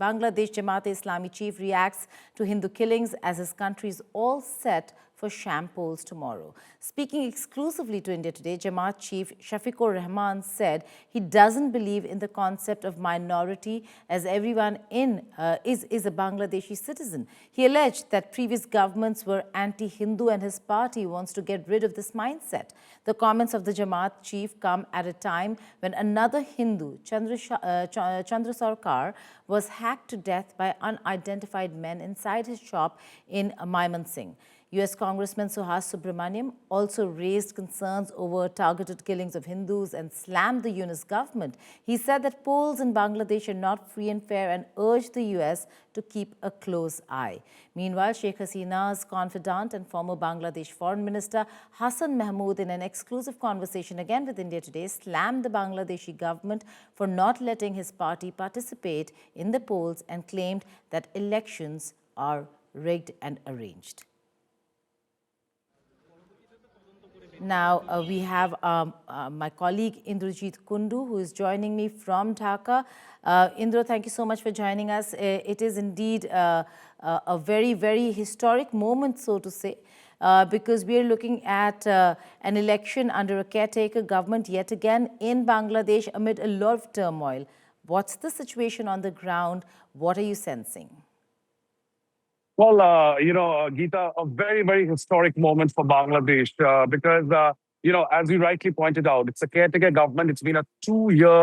Bangladesh Jamaat-e-Islami chief reacts to Hindu killings as his country is all set for sham polls tomorrow. Speaking exclusively to India Today, Jamaat chief Shafiqur Rahman said he doesn't believe in the concept of minority as everyone is a Bangladeshi citizen. He alleged that previous governments were anti-Hindu and his party wants to get rid of this mindset. The comments of the Jamaat chief come at a time when another Hindu, Chandra Sarkar, was hacked to death by unidentified men inside his shop in Mymensingh. US Congressman Suhas Subramaniam also raised concerns over targeted killings of Hindus and slammed the Yunus government. He said that polls in Bangladesh are not free and fair and urged the US to keep a close eye. Meanwhile, Sheikh Hasina's confidant and former Bangladesh Foreign Minister Hassan Mahmood, in an exclusive conversation again with India Today, slammed the Bangladeshi government for not letting his party participate in the polls and claimed that elections are rigged and arranged. Now, we have my colleague Indrajit Kundu, who is joining me from Dhaka. Indra, thank you so much for joining us. It is indeed a very, very historic moment, so to say, because we are looking at an election under a caretaker government yet again in Bangladesh amid a lot of turmoil. What's the situation on the ground? What are you sensing? Well, Geeta, a very, very historic moment for Bangladesh because, as you rightly pointed out, it's a caretaker government. It's been a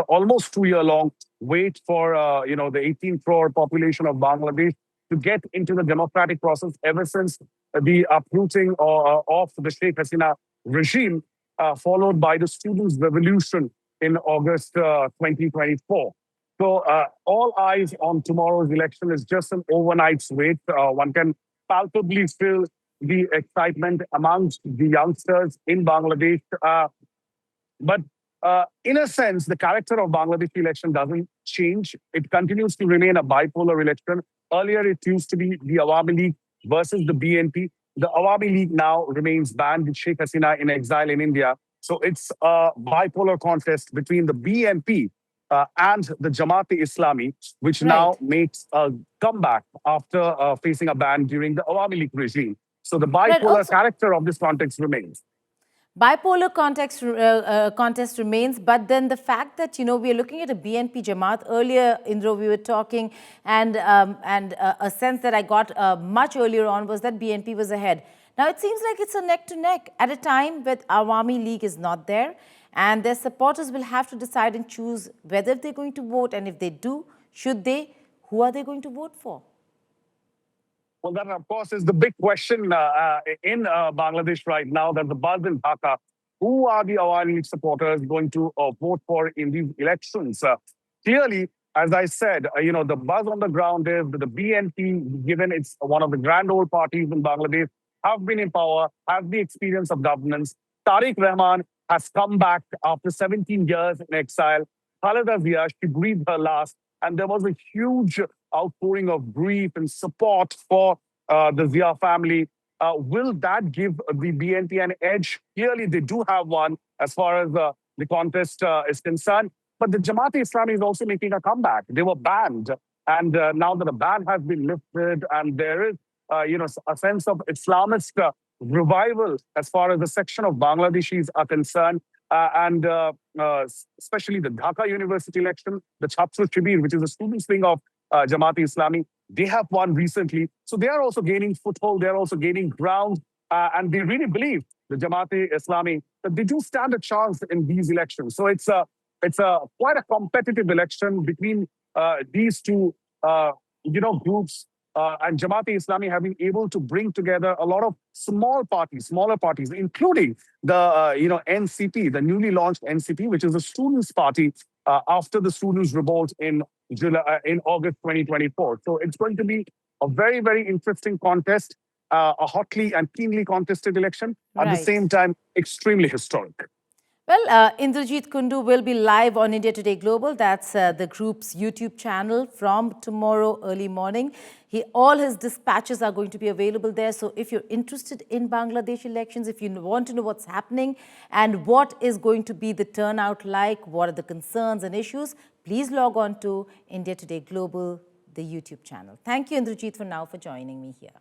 almost 2 year long wait for, the 18 crore population of Bangladesh to get into the democratic process ever since the uprooting of the Sheikh Hasina regime, followed by the students' revolution in August 2024. So all eyes on tomorrow's election is just an overnight's wait. One can palpably feel the excitement amongst the youngsters in Bangladesh. But in a sense, the character of Bangladesh election doesn't change. It continues to remain a bipolar election. Earlier, it used to be the Awami League versus the BNP. The Awami League now remains banned with Sheikh Hasina in exile in India. So it's a bipolar contest between the BNP and the Jamaat-e-Islami, which now makes a comeback after facing a ban during the Awami League regime. So the bipolar character of this context remains. Bipolar contest remains, but then the fact that, we are looking at a BNP Jamaat. Earlier, Indra, we were talking, and a sense that I got much earlier on was that BNP was ahead. Now, it seems like it's a neck-to-neck at a time when Awami League is not there, and their supporters will have to decide and choose whether they're going to vote, and if they do, should they, who are they going to vote for? Well, that, of course, is the big question in Bangladesh right now, that the buzz in Dhaka. Who are the Awami League supporters going to vote for in these elections? Clearly, as I said, the buzz on the ground is that the BNP, given it's one of the grand old parties in Bangladesh, have been in power, have the experience of governance. Tariq Rahman has come back after 17 years in exile. Khaleda Zia, she breathed her last, and there was a huge outpouring of grief and support for the Zia family. Will that give the BNP an edge? Clearly, they do have one as far as the contest is concerned. But the Jamaat-e-Islami is also making a comeback. They were banned, and now that the ban has been lifted, and there is a sense of Islamist revival as far as the section of Bangladeshis are concerned, and especially the Dhaka University election, the Chhatra Shibir, which is the students' wing of Jamaat-e-Islami, they have won recently. So they are also gaining foothold, they are also gaining ground, and they really believe, the Jamaat-e-Islami, that they do stand a chance in these elections. So it's quite a competitive election between these two groups. And Jamaat-e-Islami have been able to bring together a lot of smaller parties, including the NCP, the newly launched NCP, which is a students' party after the students' revolt in August 2024. So it's going to be a very, very interesting contest, a hotly and keenly contested election, at the same time, extremely historic. Well, Indrajit Kundu will be live on India Today Global. That's the group's YouTube channel from tomorrow early morning. All his dispatches are going to be available there. So if you're interested in Bangladesh elections, if you want to know what's happening and what is going to be the turnout like, what are the concerns and issues, please log on to indiatodayglobal.com. the YouTube channel. Thank you, Indrajit, for joining me here.